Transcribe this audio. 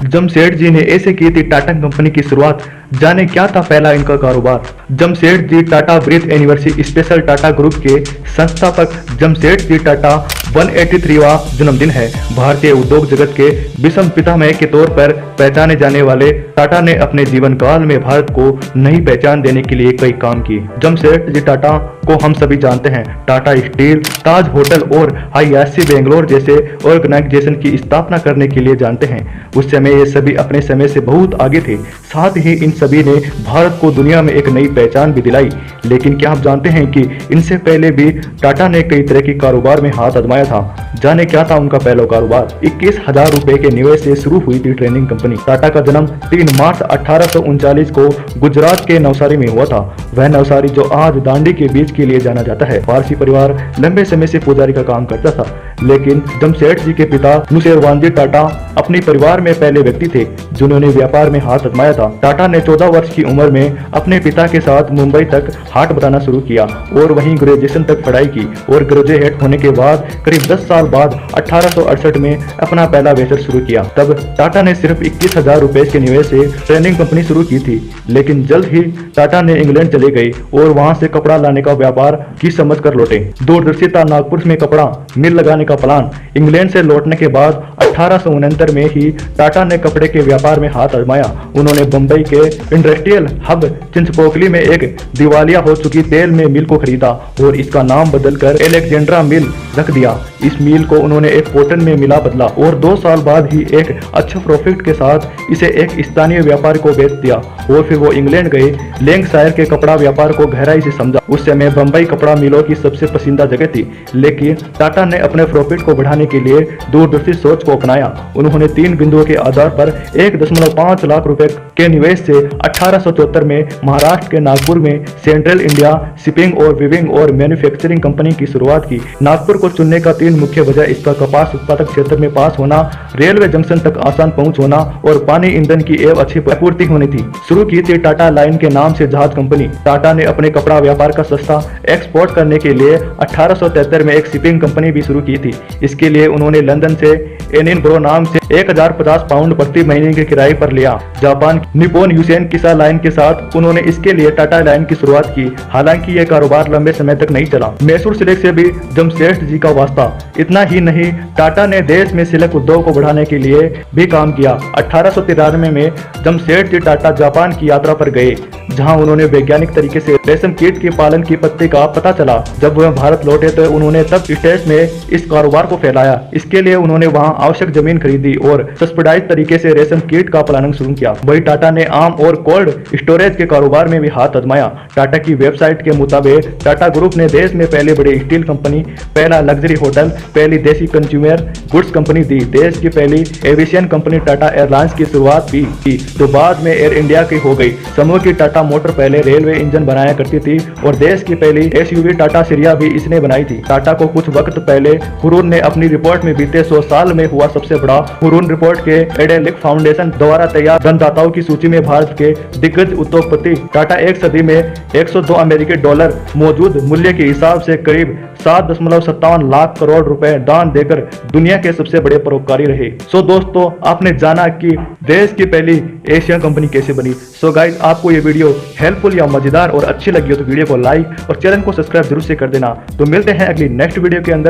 जमशेदजी ने ऐसे की थी टाटा कंपनी की शुरुआत। जाने क्या था पहला इनका कारोबार। Jamshedji Tata birth anniversary special Tata group के संस्थापक जमशेदजी टाटा 183वां जन्मदिन है। भारतीय उद्योग जगत के विषम पितामह के तौर पर पहचाने जाने वाले टाटा ने अपने जीवन काल में भारत को नई पहचान देने के लिए कई काम किए। जमशेदजी टाटा को हम सभी जानते हैं। टाटा स्टील, ताज होटल और IISc बेंगलोर जैसे ऑर्गेनाइजेशन की स्थापना करने के लिए जानते हैं। उस समय ये सभी अपने समय से बहुत आगे थे। साथ ही इन सभी ने भारत को दुनिया में एक नई पहचान भी दिलाई। लेकिन क्या आप जानते हैं कि इनसे पहले भी टाटा ने कई तरह की कारोबार में हाथ आजमाया था। जाने क्या था उनका पहला कारोबार। 21,000 रुपए के निवेश से शुरू हुई थी ट्रेनिंग कंपनी। टाटा का जन्म 3 मार्च 1839 को गुजरात के नवसारी में हुआ था। वह नवसारी जो आज दांडी के बीच के लिए जाना जाता है। पारसी परिवार लंबे समय से पुजारी का काम करता था, लेकिन जमशेदजी के पिता नुसेरवानजी टाटा अपने परिवार में पहले व्यक्ति थे जिन्होंने व्यापार में हाथ आजमाया था। टाटा ने 14 वर्ष की उम्र में अपने पिता के साथ मुंबई तक हाट बताना शुरू किया और वहीं ग्रेजुएशन तक पढ़ाई की और ग्रेजुएट होने के बाद करीब 10 साल बाद 1868 में अपना पहला वेंचर शुरू किया। तब टाटा ने सिर्फ 21,000 रुपए के निवेश से ट्रेनिंग कंपनी शुरू की थी, लेकिन जल्द ही टाटा ने इंग्लैंड चले गए और वहां से कपड़ा लाने का व्यापार की समझ कर लौटे। दूरदर्शी था नागपुर में कपड़ा मिल लगाने का प्लान। इंग्लैंड से लौटने के बाद 1869 में ही टाटा ने कपड़े के व्यापार में हाथ आजमाया। उन्होंने बंबई के इंडस्ट्रियल हब चिंचपोकली में एक दिवालिया हो चुकी तेल में मिल को खरीदा और इसका नाम बदलकर एलेक्जेंड्रा मिल रख दिया। इस मिल को उन्होंने एक कॉटन में मिला बदला और 2 साल बाद ही एक अच्छे प्रॉफिट के साथ इसे एक स्थानीय व्यापारी को बेच दिया और फिर वो इंग्लैंड गए। लैंकशायर के कपड़ा व्यापार को गहराई से समझा। उस समय बंबई कपड़ा मिलों की सबसे पसंदीदा जगह थी, लेकिन टाटा ने अपने प्रॉफिट को बढ़ाने के लिए दूरदर्शी सोच को अपनाया। उन्होंने 3 बिंदुओं के आधार पर 1.5 लाख रुपए के निवेश से 1874 में महाराष्ट्र के नागपुर में सेंट्रल इंडिया शिपिंग और वीविंग और मैन्युफैक्चरिंग कंपनी की शुरुआत की। नागपुर को चुनने का 3 मुख्य वजह इसका कपास उत्पादक क्षेत्र में पास होना, रेलवे जंक्शन तक आसान पहुंच होना और पानी ईंधन की एवं अच्छी आपूर्ति होनी थी। शुरू की थी टाटा लाइन के नाम से जहाज कंपनी। टाटा ने अपने कपड़ा व्यापार का सस्ता एक्सपोर्ट करने के लिए 1873 में एक शिपिंग कंपनी भी शुरू की थी। इसके लिए उन्होंने लंदन से एडिनब्रो नाम से 1050 पाउंड प्रति महीने के किराए पर लिया। जापान निप्पन यूसेन किसा लाइन के साथ उन्होंने इसके लिए टाटा लाइन की शुरुआत की। हालांकि यह कारोबार लंबे समय तक नहीं चला। मैसूर सिल्क से भी जमशेदजी का वास्ता। इतना ही नहीं, टाटा ने देश में सिल्क उद्योग को बढ़ाने के लिए भी काम किया। 1893 में जमशेदजी टाटा जापान की यात्रा पर गए, जहां उन्होंने वैज्ञानिक तरीके से रेशम कीट के पालन की पत्ती का पता चला। जब वह भारत लौटे तो उन्होंने तब स्टेट में इस कारोबार को फैलाया। इसके लिए उन्होंने वहां आवश्यक जमीन खरीदी और सब्सिडाइज तरीके से रेशम कीट का पालन शुरू किया। वही टाटा ने आम और कोल्ड स्टोरेज के कारोबार में भी हाथ आजमाया। टाटा की वेबसाइट के मुताबिक टाटा ग्रुप ने देश में पहले बड़ी स्टील कंपनी, पहला लग्जरी होटल, पहली देसी कंज्यूमर गुड्स कंपनी दी। देश की पहली एविएशन कंपनी टाटा एयरलाइंस की शुरुआत भी की, जो बाद में एयर इंडिया की हो गई। समूह की टाटा मोटर पहले रेलवे इंजन बनाया करती थी और देश की पहली SUV टाटा सिरिया भी इसने बनाई थी। टाटा को कुछ वक्त पहले हुरून ने अपनी रिपोर्ट में बीते 100 साल में हुआ सबसे बड़ा हुरून रिपोर्ट के एडेलिक फाउंडेशन द्वारा तैयार धनदाताओं की सूची में भारत के दिग्गज उद्योगपति टाटा एक सदी में 102 अमेरिकी डॉलर मौजूद मूल्य के हिसाब से करीब 7.57 लाख करोड़ रुपए दान देकर दुनिया के सबसे बड़े परोपकारी रहे। सो दोस्तों, आपने जाना कि देश की पहली एशियन कंपनी कैसे बनी। सो गाइस, आपको ये वीडियो हेल्पफुल या मजेदार और अच्छी लगी हो तो वीडियो को लाइक और चैनल को सब्सक्राइब जरूर से कर देना। तो मिलते हैं अगली नेक्स्ट वीडियो के अंदर।